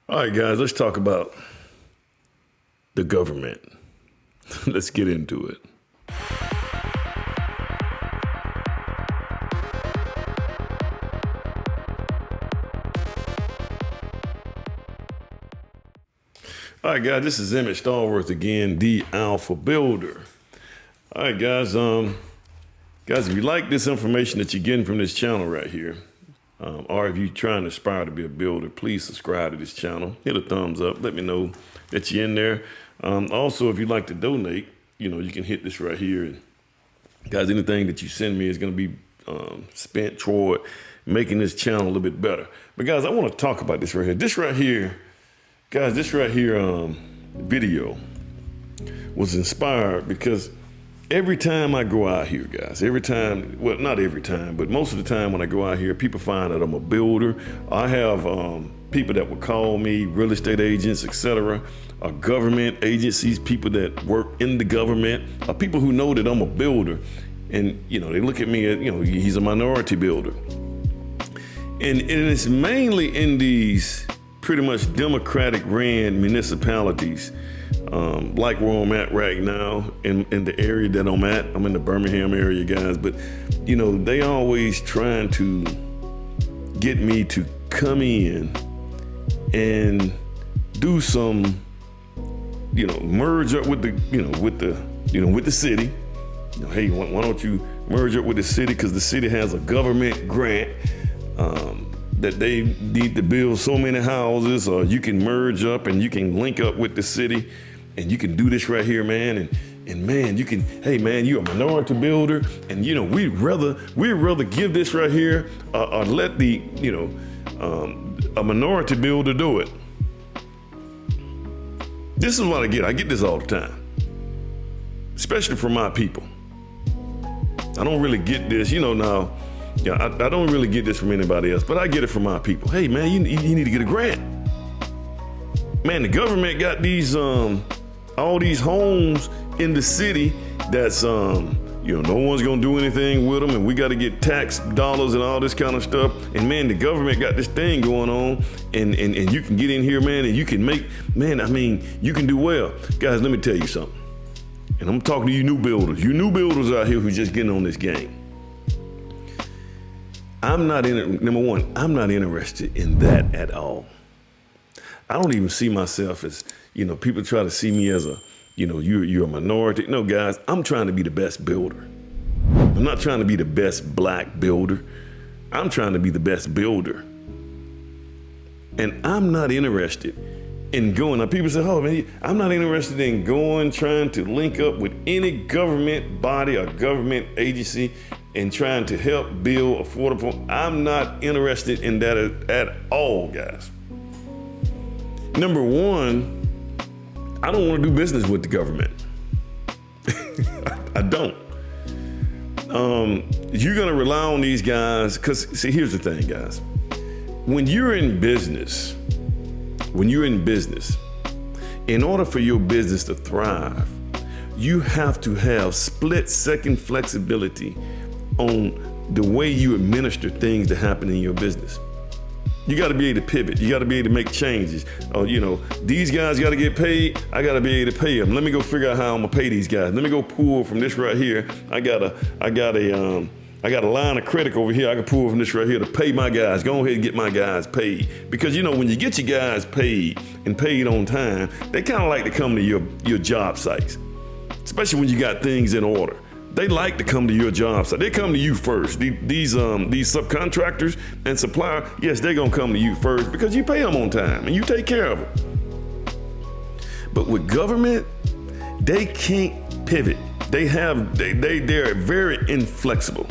All right, guys, let's talk about the government. Let's get into it. All right, guys, this is Emmett Stallworth again, the Alpha Builder. All right, guys, if you like this information that you're getting from this channel right here, or if you're trying to aspire to be a builder, please subscribe to this channel. Hit a thumbs up. Let me know that you're in there. Also, if you'd like to donate, you can hit this right here. And guys, anything that you send me is going to be spent toward making this channel a little bit better. But guys, I want to talk about this right here. This right here video was inspired because every time I go out here, guys, well, not every time, but most of the time when I go out here, people find that I'm a builder. I have people that will call me, real estate agents, etc., government agencies, people that work in the government, people who know that I'm a builder. And, they look at me as, he's a minority builder. And it's mainly in these pretty much Democratic ran municipalities, like where I'm at right now in the area that I'm at. I'm in the Birmingham area, guys, but they always trying to get me to come in and do some, merge up with the city. Hey, why don't you merge up with the city? Because the city has a government grant that they need to build so many houses, or you can merge up and you can link up with the city and you can do this right here, man. And man, you can, hey man, you're a minority builder, and we'd rather give this right here or let the, a minority builder do it. This is what I get. I get this all the time, especially from my people. I don't really get this, now. Yeah, I don't really get this from anybody else, but I get it from my people. Hey, man, you need to get a grant. Man, the government got these, all these homes in the city that's, no one's gonna do anything with them, and we got to get tax dollars and all this kind of stuff. And man, the government got this thing going on, and you can get in here, man, and you can make, you can do well. Guys, let me tell you something. And I'm talking to you new builders out here who just getting on this game. Number one, I'm not interested in that at all. I don't even see myself as, people try to see me as a, you're a minority. No, guys, I'm trying to be the best builder. I'm not trying to be the best black builder. I'm trying to be the best builder. And I'm not interested in going. Now, people say, oh man, I'm not interested in trying to link up with any government body or government agency and trying to help build affordable. I'm not interested in that at all, guys. Number one, I don't want to do business with the government. I don't. You're going to rely on these guys because, see, here's the thing, guys. When you're in business, in order for your business to thrive, you have to have split-second flexibility on the way you administer things that happen in your business. You got to be able to pivot. You got to be able to make changes. These guys got to get paid. I got to be able to pay them. Let me go figure out how I'm gonna pay these guys. Let me go pull from this right here. I got a line of credit over here. I can pull from this right here to pay my guys. Go ahead and get my guys paid. Because when you get your guys paid and paid on time, they kind of like to come to your job sites, especially when you got things in order. They like to come to your job site. They come to you first. These subcontractors and suppliers, yes, they're gonna come to you first because you pay them on time and you take care of them. But with government, they can't pivot. They're very inflexible.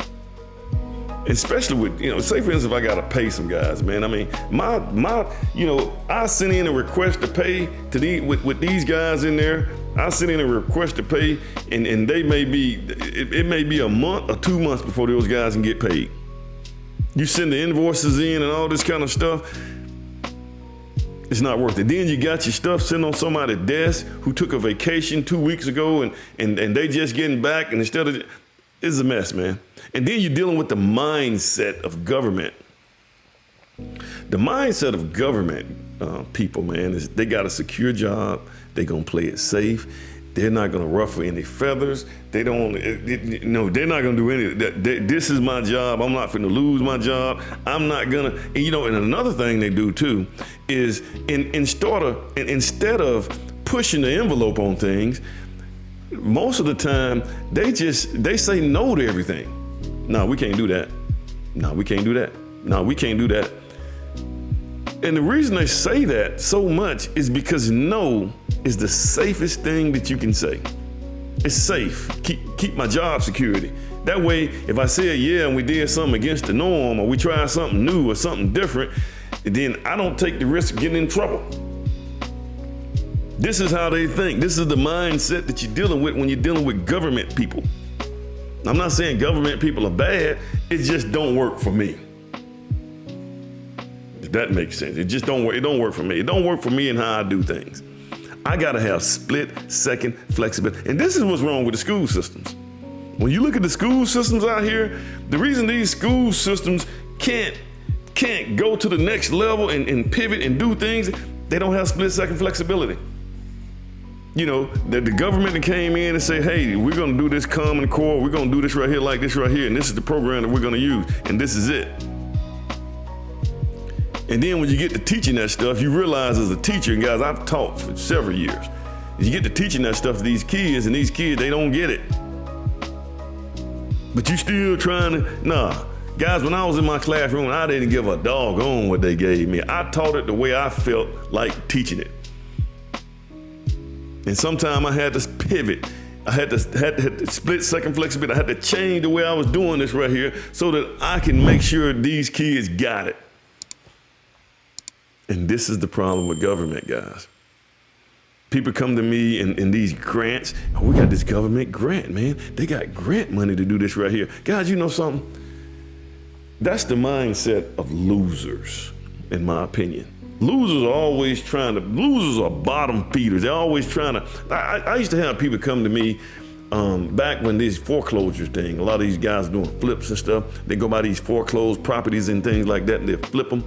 Especially with, say for instance, if I gotta pay some guys, man. I send in a request to pay to with these guys in there. I send in a request to pay, and it may be a month or 2 months before those guys can get paid. You send the invoices in and all this kind of stuff. It's not worth it. Then you got your stuff sitting on somebody's desk who took a vacation 2 weeks ago, and they just getting back, and it's a mess, man. And then you're dealing with the mindset of government. The mindset of government people, man, is they got a secure job. They gonna play it safe. They're not gonna ruffle any feathers. They don't, they're not gonna do any. This is my job. I'm not gonna lose my job. I'm not gonna. And, and another thing they do too is instead of pushing the envelope on things, most of the time they say no to everything. No, we can't do that. No, we can't do that. No, we can't do that. And the reason they say that so much is because no is the safest thing that you can say. It's safe. Keep my job security. That way, if I said yeah and we did something against the norm, or we tried something new or something different, then I don't take the risk of getting in trouble. This is how they think. This is the mindset that you're dealing with when you're dealing with government people. I'm not saying government people are bad. It just don't work for me. If that makes sense. It just don't work. It don't work for me. It don't work for me and how I do things. I gotta have split-second flexibility. And this is what's wrong with the school systems. When you look at the school systems out here, the reason these school systems can't go to the next level and pivot and do things, they don't have split-second flexibility. That the government came in and say, hey, we're gonna do this Common Core, we're gonna do this right here like this right here, and this is the program that we're gonna use, and this is it. And then when you get to teaching that stuff, you realize as a teacher, and guys, I've taught for several years, you get to teaching that stuff to these kids, and these kids, they don't get it. But you still trying to, Guys, when I was in my classroom, I didn't give a doggone what they gave me. I taught it the way I felt like teaching it. And sometimes I had to pivot. I had to split-second flexibility. I had to change the way I was doing this right here so that I can make sure these kids got it. And this is the problem with government, guys. People come to me in these grants. Oh, we got this government grant, man. They got grant money to do this right here. Guys, you know something? That's the mindset of losers, in my opinion. Losers are bottom feeders. They're always trying to, I used to have people come to me back when these foreclosures thing, a lot of these guys doing flips and stuff, they go by these foreclosed properties and things like that and they flip them.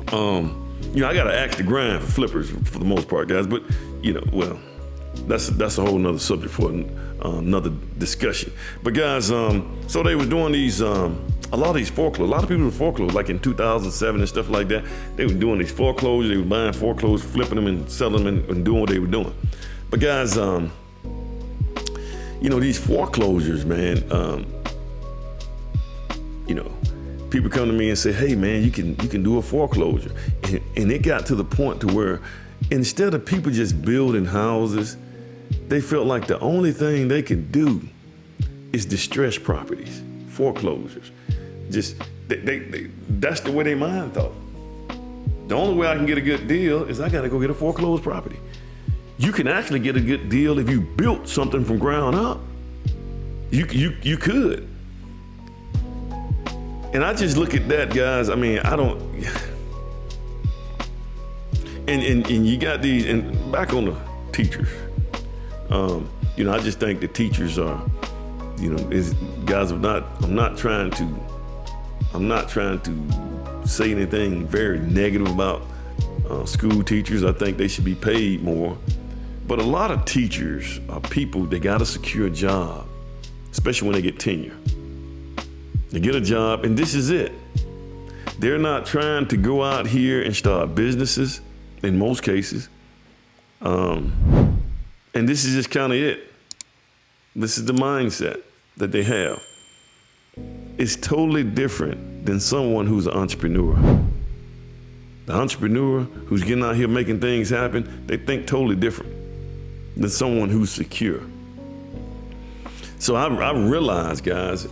I got to axe the grind for flippers for the most part, guys. But, that's a whole nother subject for another discussion. But guys, so they was doing these, a lot of these foreclosures. A lot of people were foreclosed, like in 2007 and stuff like that. They were doing these foreclosures. They were buying foreclosures, flipping them and selling them and doing what they were doing. But guys, these foreclosures, man, people come to me and say, hey, man, you can do a foreclosure. And it got to the point to where instead of people just building houses, they felt like the only thing they can do is distress properties, foreclosures. Just, that's the way their mind thought. The only way I can get a good deal is I got to go get a foreclosed property. You can actually get a good deal if you built something from ground up. You could. And I just look at that, guys. I mean, I don't. And you got these, and back on the teachers. I just think the teachers are, guys. I'm not trying to say anything very negative about school teachers. I think they should be paid more. But a lot of teachers are people, they got a secure job, especially when they get tenure. They get a job, and this is it. They're not trying to go out here and start businesses in most cases. And this is just kind of it. This is the mindset that they have. It's totally different than someone who's an entrepreneur. The entrepreneur who's getting out here making things happen, they think totally different than someone who's secure. So I realize, guys,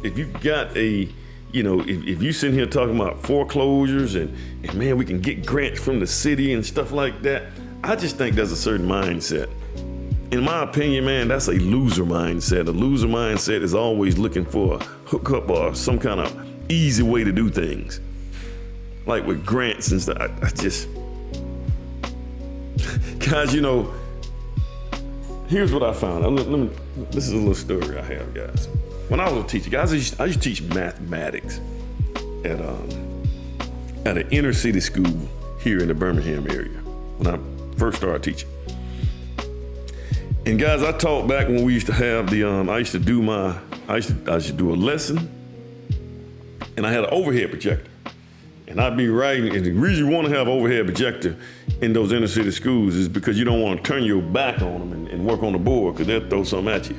if you got if you sitting here talking about foreclosures and man, we can get grants from the city and stuff like that, I just think there's a certain mindset. In my opinion, man, that's a loser mindset. A loser mindset is always looking for a hookup or some kind of easy way to do things. Like with grants and stuff, I just, guys, here's what I found. This is a little story I have, guys. When I was a teacher, guys, I used to teach mathematics at an inner city school here in the Birmingham area when I first started teaching. And guys, I taught back when we used to have the, I used to do a lesson, and I had an overhead projector. And I'd be writing, and the reason you want to have overhead projector in those inner city schools is because you don't want to turn your back on them and work on the board, because they'll throw something at you.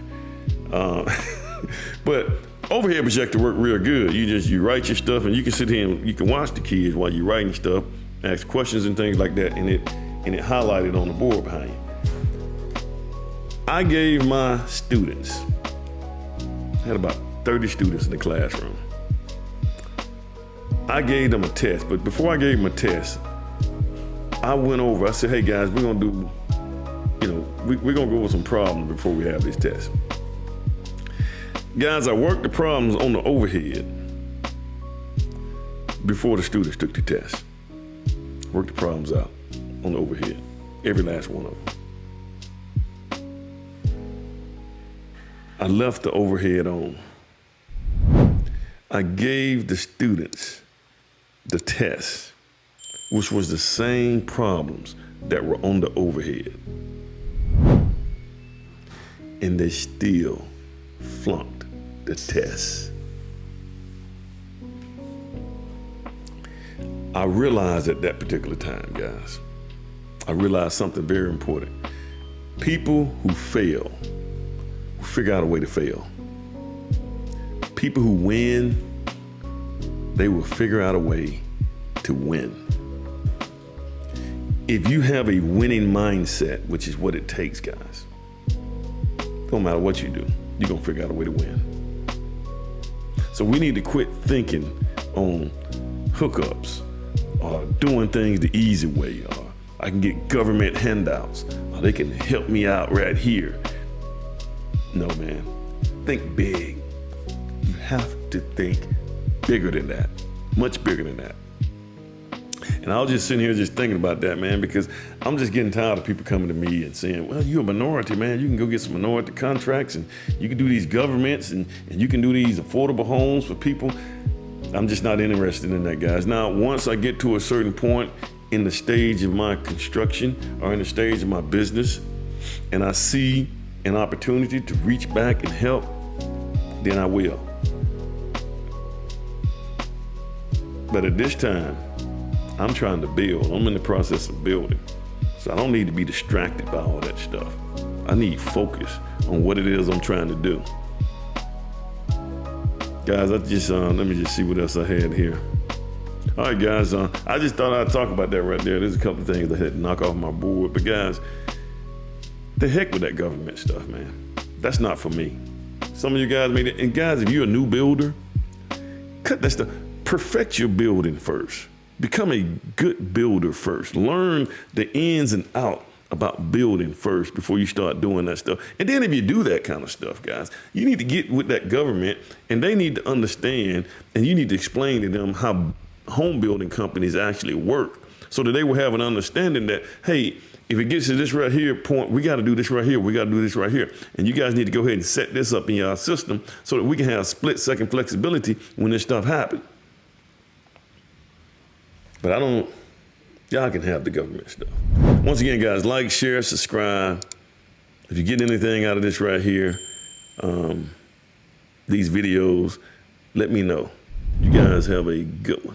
But overhead projector work real good. You write your stuff, and you can sit here and you can watch the kids while you're writing stuff, ask questions and things like that, and it highlighted on the board behind you. I gave my students, I had about 30 students in the classroom. I gave them a test, but before I gave them a test, I went over, I said, hey guys, we're gonna do, we're gonna go over some problems before we have this test. Guys, I worked the problems on the overhead before the students took the test. Worked the problems out on the overhead, every last one of them. I left the overhead on. I gave the students the test, which was the same problems that were on the overhead. And they still flunked the test. I realized at that particular time, guys, I realized something very important. People who fail will figure out a way to fail. People who win, they will figure out a way to win. If you have a winning mindset, which is what it takes, guys, don't matter what you do, you're gonna figure out a way to win. So we need to quit thinking on hookups or doing things the easy way, or I can get government handouts, or they can help me out right here. No, man, think big. You have to think bigger than that, much bigger than that. And I was just sitting here just thinking about that, man, because I'm just getting tired of people coming to me and saying, well, you're a minority, man. You can go get some minority contracts, and you can do these governments, and you can do these affordable homes for people. I'm just not interested in that, guys. Now, once I get to a certain point in the stage of my construction or in the stage of my business, and I see an opportunity to reach back and help, then I will. But at this time, I'm trying to build. I'm in the process of building. So I don't need to be distracted by all that stuff. I need focus on what it is I'm trying to do. Guys, let me just see what else I had here. All right, guys, I just thought I'd talk about that right there. There's a couple of things I had to knock off my board. But guys, the heck with that government stuff, man. That's not for me. Some of you guys made it. And guys, if you're a new builder, cut that stuff. Perfect your building first. Become a good builder first. Learn the ins and outs about building first before you start doing that stuff. And then if you do that kind of stuff, guys, you need to get with that government, and they need to understand, and you need to explain to them how home building companies actually work, so that they will have an understanding that, hey, if it gets to this right here point, we got to do this right here. We got to do this right here. And you guys need to go ahead and set this up in your system so that we can have split-second flexibility when this stuff happens. But y'all can have the government stuff. Once again, guys, like, share, subscribe. If you get anything out of this right here, these videos, let me know. You guys have a good one.